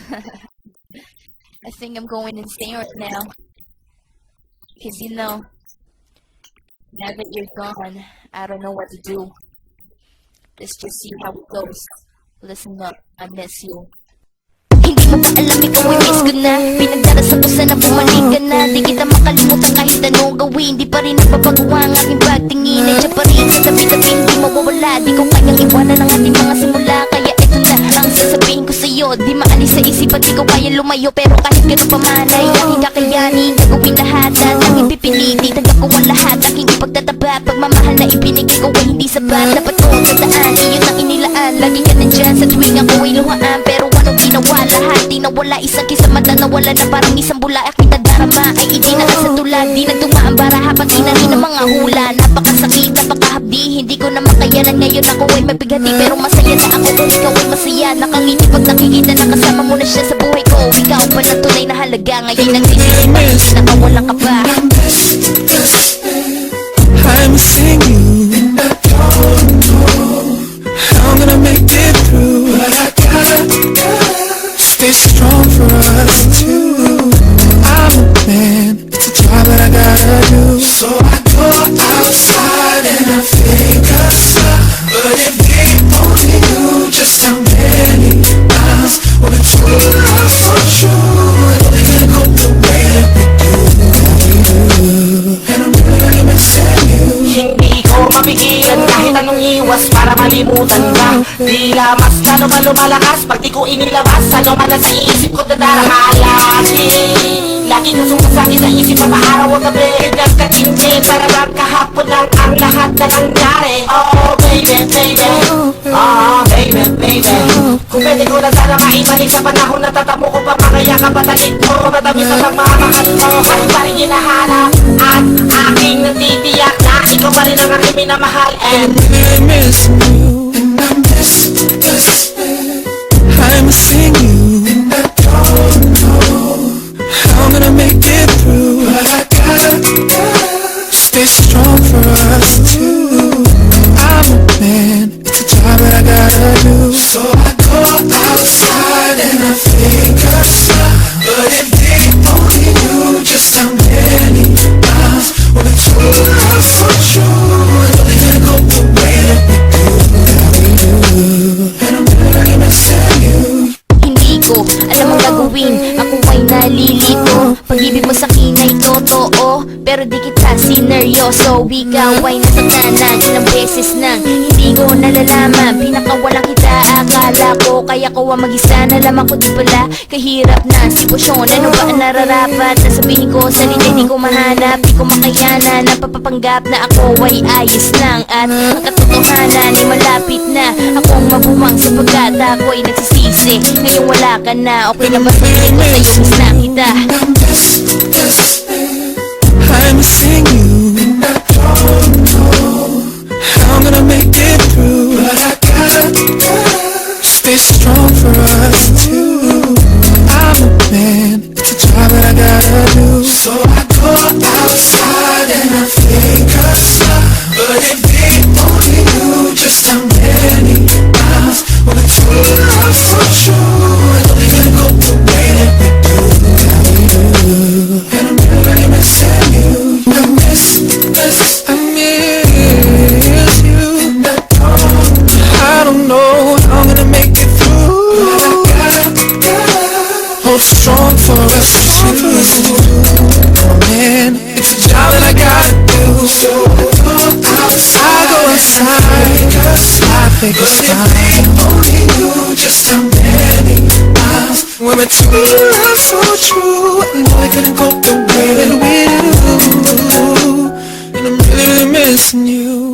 I think I'm going insane right now. Cause you know, now that you're gone, I don't know what to do. Let's just see how it goes. Listen up, I miss you. Hindi mo ba alam ikaw ay miss ko na? Pinagdarasal ko sana bumalik ka na. Di kita makalimutan kahit anong gawin. Di pa rin napapagawa ang aking pagtingin. Nandiyan pa rin sa tabi-tabi, hindi mawawala. Di ko kayang iwanan ang ating mga simula. Kaya eto na ang sasabihin ko sa'yo. Di maalis sa isipan, di ko kaya lumayo. Pero kahit gano'n pa man ay aking kakayanin. Gagawin lahat at aking pipilitin. Tanggap ko ang lahat, aking ipagtataba. Pagmamahal na ibinigay ko ay hindi sapat. Dapat ko tandaan, iyon ang inilaan. Lagi ka nandyan sa tuwing ako ay luhaan. Pero anong ginawa lahat? Di nawala isang kisang mata, nawala na parang isang bula. Aking nadarama ay idinaan sa tulad. Di nagdumaan baraha, pati na rin ang mga hula. Napakasakit, napakahabdi, hindi ko na makayanan. Ngayon ako ay mabighati, pero masaya na ako kung ikaw ay masaya. Nakangiti pag nakikita na kasama mo na siya sa buhay ko. Ikaw pa na tunay na halaga. Ngayon nagsisisi pa, hindi nakawalan ka pa. I'm missing you, and I don't know how I'm gonna make it through. But I gotta stay strong for us two. I'm a man, it's a job that I gotta do. So I go outside and I think of stuff. But if they only knew just how many miles we're between us for sure, they gonna go the way that we do. And I'm really missing you. Hindi ko mapigilan kahit anong iwas para malimutan ka. Tila mas lalo pa lumalakas pag di ko inilabas. Ano man na sa isip ko dadarama lagi na sumasakit sa isip pa araw o gabi. Nagkatindi sarabang kahapon lang ang lahat na nangyari. Oh baby, baby, oh baby, baby. Kung pwede ko na sana maibalik sa panahon na tatamo ko pa makaya ka patalit mo. Matamis na lang mamahal mo, ay pa rin hinahanap. At aking natitiyak na ikaw pa rin ang aking minamahal. And I miss you, and I miss I'm missing you, and I don't know how I'm gonna make it through. But I gotta stay strong for us two. I'm a man, it's a job that I gotta do. So I go outside and I think of stuff. But if they only knew just how many miles we're between us for sure, they gonna go the way that we do. And I'm really missing you. Hindi ko alam ang gagawin, ako ay nalilito. Pag-ibig mo sa akin ay totoo, pero di kita sineryoso. Ikaw ay nasaktan na ilang beses nang hindi ko nalalaman. Pinakawalang kita akala ko, kaya ko ang mag-isa. Nalaman ko di pala kahirap na sitwasyon. Ano ba ang nararapat na sabihin ko? Salita di ko mahanap, di ko makayanan. Napapapanggap na ako ay ayos lang. At ang katotohanan ay malapit na akong mabuwang sapagkat ako ay nagsisisi. Ngayon wala ka na, okay na ba sabihin ko sa'yo miss na kita? I'm missing you, and I don't know how I'm gonna make it through. But I gotta stay strong for us two. I'm a man, it's a job that I gotta do. So I go outside and I think of stuff. But if they only knew just how many miles we're between us for sure, they gonna go the way that we do. And I'm really missing you. I miss you. And I don't know how I'm gonna make it through. But I gotta hold strong for us two. Man, it's a job that I gotta do. So I go outside, I think it's time. Only knew just how many miles we're between us so true. I know I couldn't go the way that we do. And I'm really, really missing you.